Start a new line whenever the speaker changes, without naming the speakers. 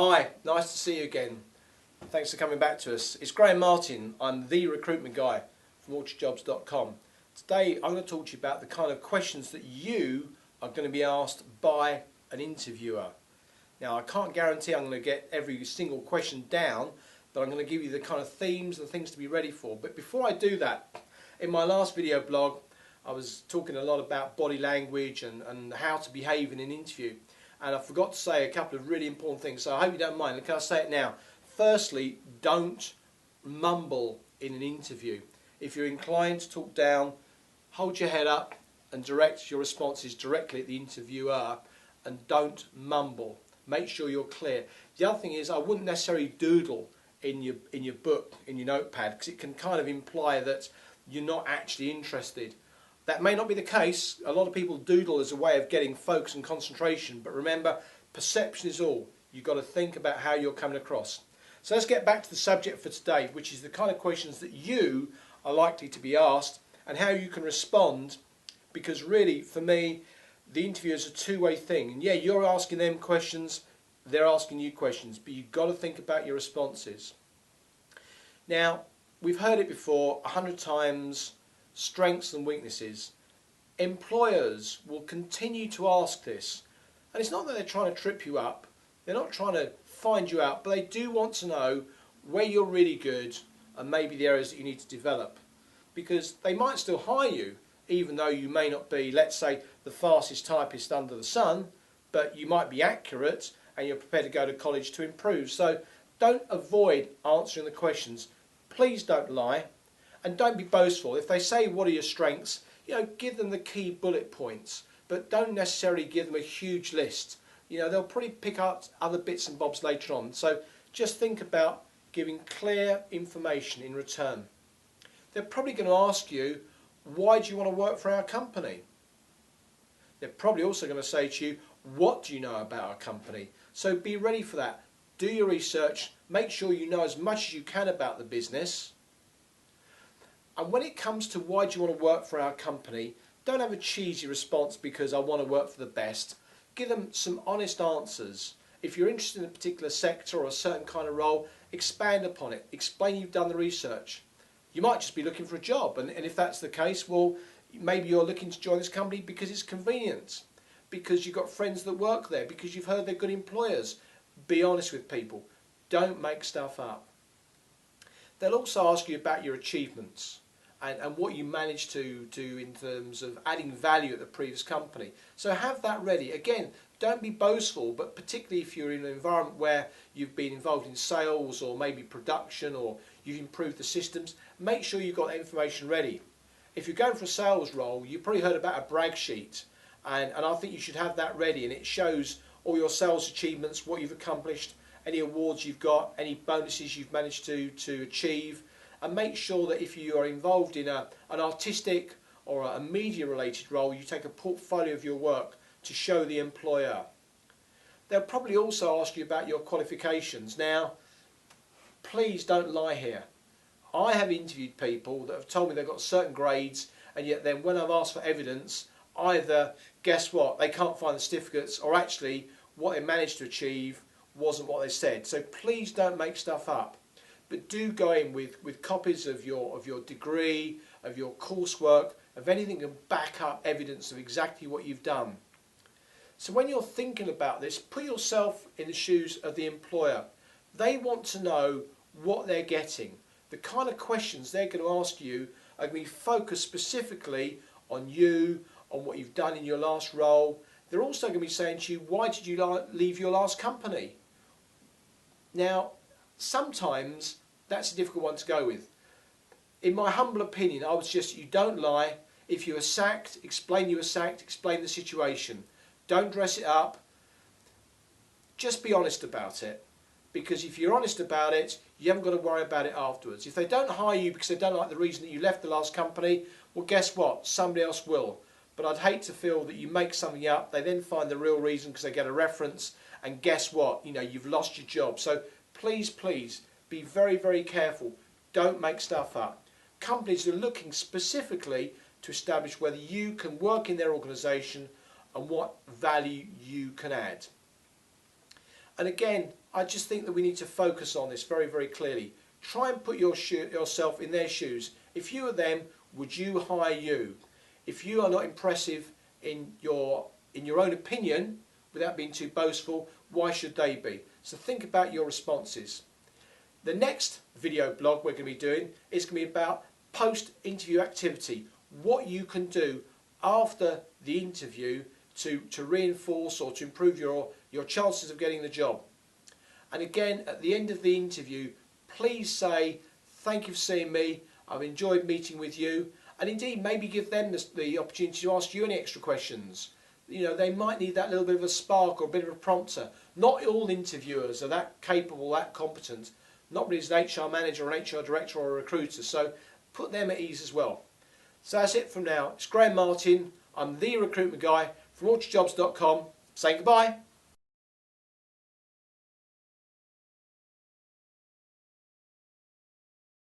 Hi, nice to see you again. Thanks for coming back to us. It's Graham Martin. I'm the Recruitment Guy from orchardjobs.com. Today I'm going to talk to you about the kind of questions that you are going to be asked by an interviewer. Now, I can't guarantee I'm going to get every single question down, but I'm going to give you the kind of themes and things to be ready for. But before I do that, in my last video blog I was talking a lot about body language and how to behave in an interview. And I forgot to say a couple of really important things, so I hope you don't mind. Can I say it now? Firstly, don't mumble in an interview. If you're inclined to talk down, hold your head up and direct your responses directly at the interviewer, and don't mumble. Make sure you're clear. The other thing is, I wouldn't necessarily doodle in your book, in your notepad, because it can kind of imply that you're not actually interested. That may not be the case. A lot of people doodle as a way of getting focus and concentration, but remember, perception is all. You've got to think about how you're coming across. So let's get back to the subject for today, which is the kind of questions that you are likely to be asked and how you can respond, because really, for me, the interview is a two-way thing. And yeah, you're asking them questions, they're asking you questions, but you've got to think about your responses. Now, we've heard it before 100 times. Strengths and weaknesses. Employers will continue to ask this, and it's not that they're trying to trip you up, they're not trying to find you out, but they do want to know where you're really good and maybe the areas that you need to develop, because they might still hire you even though you may not be, let's say, the fastest typist under the sun, but you might be accurate and you're prepared to go to college to improve. So don't avoid answering the questions. Please don't lie. And don't be boastful. If they say, what are your strengths, give them the key bullet points, but don't necessarily give them a huge list. They'll probably pick up other bits and bobs later on. So just think about giving clear information in return. They're probably going to ask you, why do you want to work for our company? They're probably also going to say to you, what do you know about our company? So be ready for that. Do your research. Make sure you know as much as you can about the business. And when it comes to why do you want to work for our company, don't have a cheesy response because I want to work for the best. Give them some honest answers. If you're interested in a particular sector or a certain kind of role, expand upon it. Explain you've done the research. You might just be looking for a job, and if that's the case, well, maybe you're looking to join this company because it's convenient, because you've got friends that work there, because you've heard they're good employers. Be honest with people. Don't make stuff up. They'll also ask you about your achievements. And what you managed to do in terms of adding value at the previous company. So have that ready. Again, don't be boastful, but particularly if you're in an environment where you've been involved in sales or maybe production or you've improved the systems, make sure you've got that information ready. If you're going for a sales role, you've probably heard about a brag sheet, and I think you should have that ready, and it shows all your sales achievements, what you've accomplished, any awards you've got, any bonuses you've managed to achieve. And make sure that if you are involved in an artistic or a media related role, you take a portfolio of your work to show the employer. They'll probably also ask you about your qualifications. Now, please don't lie here. I have interviewed people that have told me they've got certain grades, and yet then when I've asked for evidence, either, guess what, they can't find the certificates, or actually what they managed to achieve wasn't what they said. So please don't make stuff up. But do go in with copies of your degree, of your coursework, of anything that can back up evidence of exactly what you've done. So when you're thinking about this, put yourself in the shoes of the employer. They want to know what they're getting. The kind of questions they're going to ask you are going to be focused specifically on you, on what you've done in your last role. They're also going to be saying to you, why did you leave your last company? Now, sometimes that's a difficult one to go with. In my humble opinion, I would suggest you don't lie. If you were sacked, explain you were sacked, explain the situation. Don't dress it up. Just be honest about it. Because if you're honest about it, you haven't got to worry about it afterwards. If they don't hire you because they don't like the reason that you left the last company, well, guess what? Somebody else will. But I'd hate to feel that you make something up, they then find the real reason because they get a reference, and guess what? You've lost your job. So please, please, be very, very careful. Don't make stuff up. Companies are looking specifically to establish whether you can work in their organisation and what value you can add. And again, I just think that we need to focus on this very, very clearly. Try and put yourself in their shoes. If you were them, would you hire you? If you are not impressive in your own opinion, without being too boastful, why should they be? So think about your responses. The next video blog we're going to be doing is going to be about post-interview activity. What you can do after the interview to reinforce or to improve your chances of getting the job. And again, at the end of the interview, please say, thank you for seeing me, I've enjoyed meeting with you, and indeed maybe give them the opportunity to ask you any extra questions. You know, they might need that little bit of a spark or a bit of a prompter. Not all interviewers are that capable, that competent. Not really as an HR manager or an HR director or a recruiter, so put them at ease as well. So that's it from now. It's Graham Martin. I'm the recruitment guy from orchardjobs.com saying goodbye.